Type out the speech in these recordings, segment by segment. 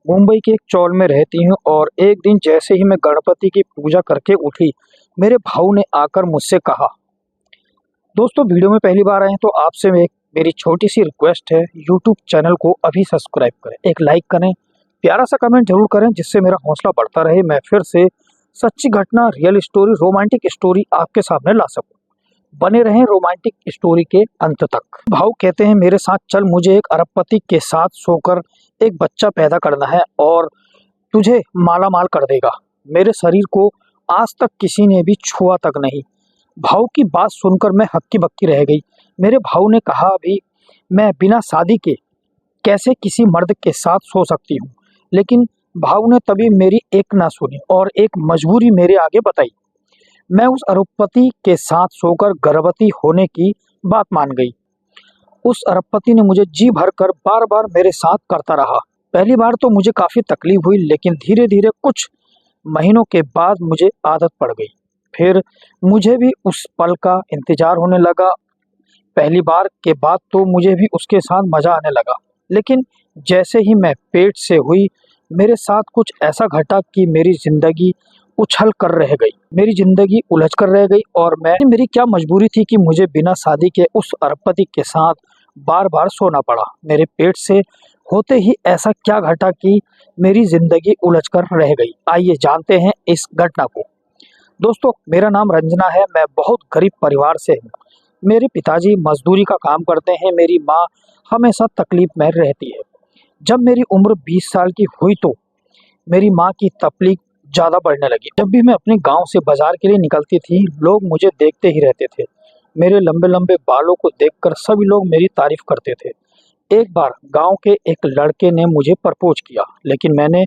मुंबई के एक चौल में रहती हूँ और एक दिन जैसे ही मैं गणपति की पूजा करके उठी, मेरे भाऊ ने आकर मुझसे कहा। दोस्तों, वीडियो में पहली बार आए हैं तो आपसे मेरी छोटी सी रिक्वेस्ट है, यूट्यूब चैनल को अभी सब्सक्राइब करें, एक लाइक करें, प्यारा सा कमेंट जरूर करें जिससे मेरा हौसला बढ़ता रहे, मैं फिर से सच्ची घटना, रियल स्टोरी, रोमांटिक स्टोरी आपके सामने ला सकूं। बने रहें रोमांटिक स्टोरी के अंत तक। भाऊ कहते हैं, मेरे साथ चल, मुझे एक अरबपति के साथ सोकर एक बच्चा पैदा करना है और तुझे माला माल कर देगा। मेरे शरीर को आज तक किसी ने भी छुआ तक नहीं। भाऊ की बात सुनकर मैं हक्की बक्की रह गई। मेरे भाऊ ने कहा, अभी मैं बिना शादी के कैसे किसी मर्द के साथ सो सकती हूँ। लेकिन भाऊ ने तभी मेरी एक ना सुनी और एक मजबूरी मेरे आगे बताई। मैं उस अरबपति के साथ सोकर गर्भवती होने की बात मान गई। उस अरबपति ने मुझे जी भर कर बार बार मेरे साथ करता रहा। पहली बार तो मुझे काफ़ी तकलीफ हुई, लेकिन धीरे धीरे कुछ महीनों के बाद मुझे आदत पड़ गई। फिर मुझे भी उस पल का इंतज़ार होने लगा। पहली बार के बाद तो मुझे भी उसके साथ मज़ा आने लगा, लेकिन जैसे ही मैं पेट से हुई, मेरे साथ कुछ ऐसा घटा कि मेरी ज़िंदगी उछल कर रह गई। मेरी ज़िंदगी उलझ कर रह गई और मेरी क्या मजबूरी थी कि मुझे बिना शादी के उस अरबपति के साथ बार बार सोना पड़ा। मेरे पेट से होते ही ऐसा क्या घटा कि मेरी ज़िंदगी उलझ कर रह गई। आइए जानते हैं इस घटना को। दोस्तों, मेरा नाम रंजना है। मैं बहुत गरीब परिवार से हूँ। मेरे पिताजी मजदूरी का काम करते हैं। मेरी माँ हमेशा तकलीफ में रहती है। जब मेरी उम्र 20 साल की हुई तो मेरी माँ की तकलीफ ज़्यादा बढ़ने लगी। जब भी मैं अपने गांव से बाजार के लिए निकलती थी, लोग मुझे देखते ही रहते थे। मेरे लंबे लंबे बालों को देखकर सभी लोग मेरी तारीफ करते थे। एक बार गांव के एक लड़के ने मुझे प्रपोज किया, लेकिन मैंने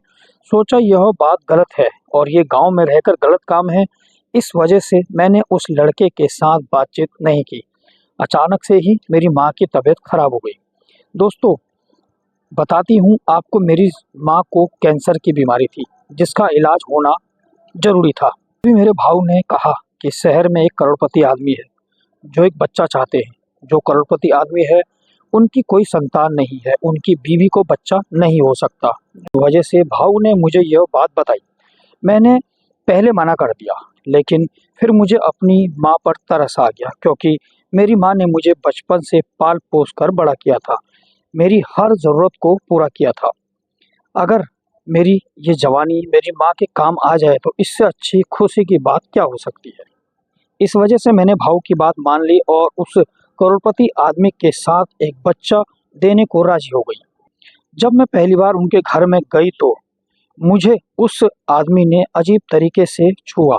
सोचा यह बात गलत है और ये गांव में रहकर गलत काम है। इस वजह से मैंने उस लड़के के साथ बातचीत नहीं की। अचानक से ही मेरी माँ की तबीयत खराब हो गई। दोस्तों, बताती हूँ आपको, मेरी माँ को कैंसर की बीमारी थी जिसका इलाज होना जरूरी था। अभी मेरे भाऊ ने कहा कि शहर में एक करोड़पति आदमी है जो एक बच्चा चाहते हैं। जो करोड़पति आदमी है उनकी कोई संतान नहीं है, उनकी बीवी को बच्चा नहीं हो सकता। वजह से भाऊ ने मुझे यह बात बताई। मैंने पहले मना कर दिया, लेकिन फिर मुझे अपनी माँ पर तरस आ गया, क्योंकि मेरी माँ ने मुझे बचपन से पाल पोस कर बड़ा किया था, मेरी हर ज़रूरत को पूरा किया था। अगर मेरी ये जवानी मेरी माँ के काम आ जाए तो इससे अच्छी खुशी की बात क्या हो सकती है। इस वजह से मैंने भाऊ की बात मान ली और उस करोड़पति आदमी के साथ एक बच्चा देने को राजी हो गई। जब मैं पहली बार उनके घर में गई तो मुझे उस आदमी ने अजीब तरीके से छुआ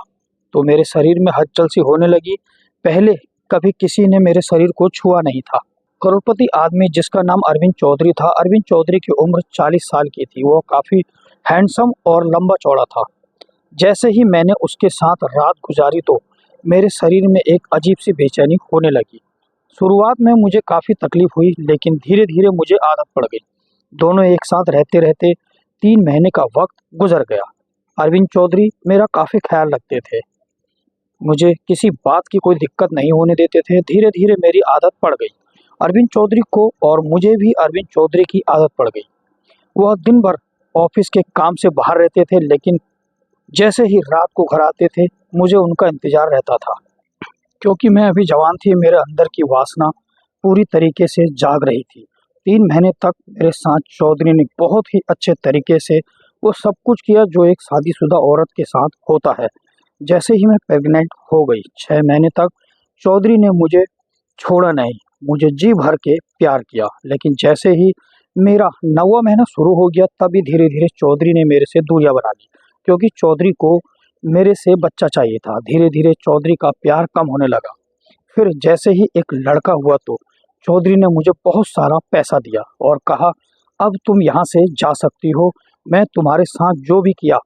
तो मेरे शरीर में हलचल सी होने लगी। पहले कभी किसी ने मेरे शरीर को छुआ नहीं था। करोड़पति आदमी, जिसका नाम अरविंद चौधरी था, अरविंद चौधरी की उम्र 40 साल की थी। वो काफ़ी हैंडसम और लंबा चौड़ा था। जैसे ही मैंने उसके साथ रात गुजारी तो मेरे शरीर में एक अजीब सी बेचैनी होने लगी। शुरुआत में मुझे काफ़ी तकलीफ हुई, लेकिन धीरे धीरे मुझे आदत पड़ गई। दोनों एक साथ रहते रहते 3 महीने का वक्त गुजर गया। अरविंद चौधरी मेरा काफ़ी ख्याल रखते थे, मुझे किसी बात की कोई दिक्कत नहीं होने देते थे। धीरे धीरे मेरी आदत पड़ गई अरविंद चौधरी को और मुझे भी अरविंद चौधरी की आदत पड़ गई। वह दिन भर ऑफिस के काम से बाहर रहते थे, लेकिन जैसे ही रात को घर आते थे मुझे उनका इंतज़ार रहता था, क्योंकि मैं अभी जवान थी। मेरे अंदर की वासना पूरी तरीके से जाग रही थी। 3 महीने तक मेरे साथ चौधरी ने बहुत ही अच्छे तरीके से वो सब कुछ किया जो एक शादीशुदा औरत के साथ होता है। जैसे ही मैं प्रेग्नेंट हो गई, 6 महीने तक चौधरी ने मुझे छोड़ा नहीं, मुझे जी भर के प्यार किया। लेकिन जैसे ही मेरा 9वां महीना शुरू हो गया, तभी धीरे धीरे चौधरी ने मेरे से दूरियां बना ली, क्योंकि चौधरी को मेरे से बच्चा चाहिए था। धीरे धीरे चौधरी का प्यार कम होने लगा। फिर जैसे ही एक लड़का हुआ तो चौधरी ने मुझे बहुत सारा पैसा दिया और कहा, अब तुम यहाँ से जा सकती हो। मैं तुम्हारे साथ जो भी किया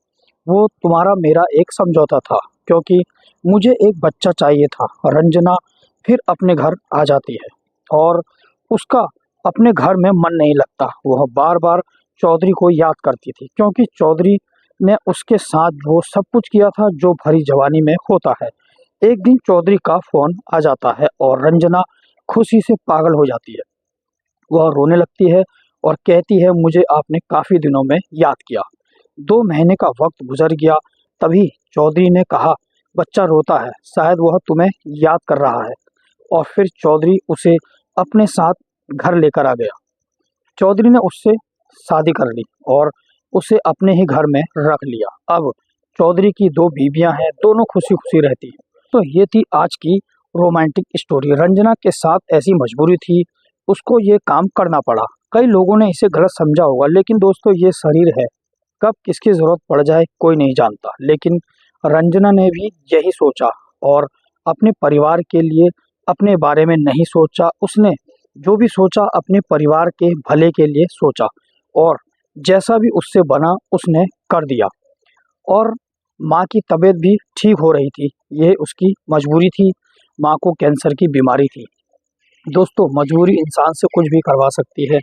वो तुम्हारा मेरा एक समझौता था, क्योंकि मुझे एक बच्चा चाहिए था। रंजना फिर अपने घर आ जाती है और उसका अपने घर में मन नहीं लगता। वह बार बार चौधरी को याद करती थी, क्योंकि चौधरी ने उसके साथ वो सब कुछ किया था जो भरी जवानी में होता है। एक दिन चौधरी का फ़ोन आ जाता है और रंजना खुशी से पागल हो जाती है। वह रोने लगती है और कहती है, मुझे आपने काफ़ी दिनों में याद किया। 2 महीने का वक्त गुजर गया। तभी चौधरी ने कहा, बच्चा रोता है, शायद वह तुम्हें याद कर रहा है। और फिर चौधरी उसे अपने साथ घर लेकर आ गया। चौधरी ने उससे शादी कर ली और उसे अपने ही घर में रख लिया। अब चौधरी की 2 बीवियां हैं, दोनों खुशी खुशी रहती हैं। तो ये थी आज की रोमांटिक स्टोरी। रंजना के साथ ऐसी मजबूरी थी, उसको ये काम करना पड़ा। कई लोगों ने इसे गलत समझा होगा, लेकिन दोस्तों ये शरीर है, कब किसकी ज़रूरत पड़ जाए कोई नहीं जानता। लेकिन रंजना ने भी यही सोचा और अपने परिवार के लिए अपने बारे में नहीं सोचा। उसने जो भी सोचा अपने परिवार के भले के लिए सोचा और जैसा भी उससे बना उसने कर दिया। और माँ की तबीयत भी ठीक हो रही थी, ये उसकी मजबूरी थी। माँ को कैंसर की बीमारी थी। दोस्तों, मजबूरी इंसान से कुछ भी करवा सकती है।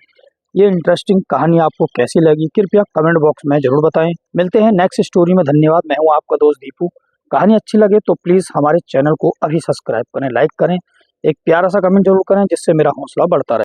ये इंटरेस्टिंग कहानी आपको कैसी लगी कृपया कमेंट बॉक्स में ज़रूर बताएं। मिलते हैं नेक्स्ट स्टोरी में। धन्यवाद। मैं हूं आपका दोस्त दीपू। कहानी अच्छी लगे तो प्लीज़ हमारे चैनल को अभी सब्सक्राइब करें, लाइक करें, एक प्यारा सा कमेंट जरूर करें, जिससे मेरा हौसला बढ़ता रहे।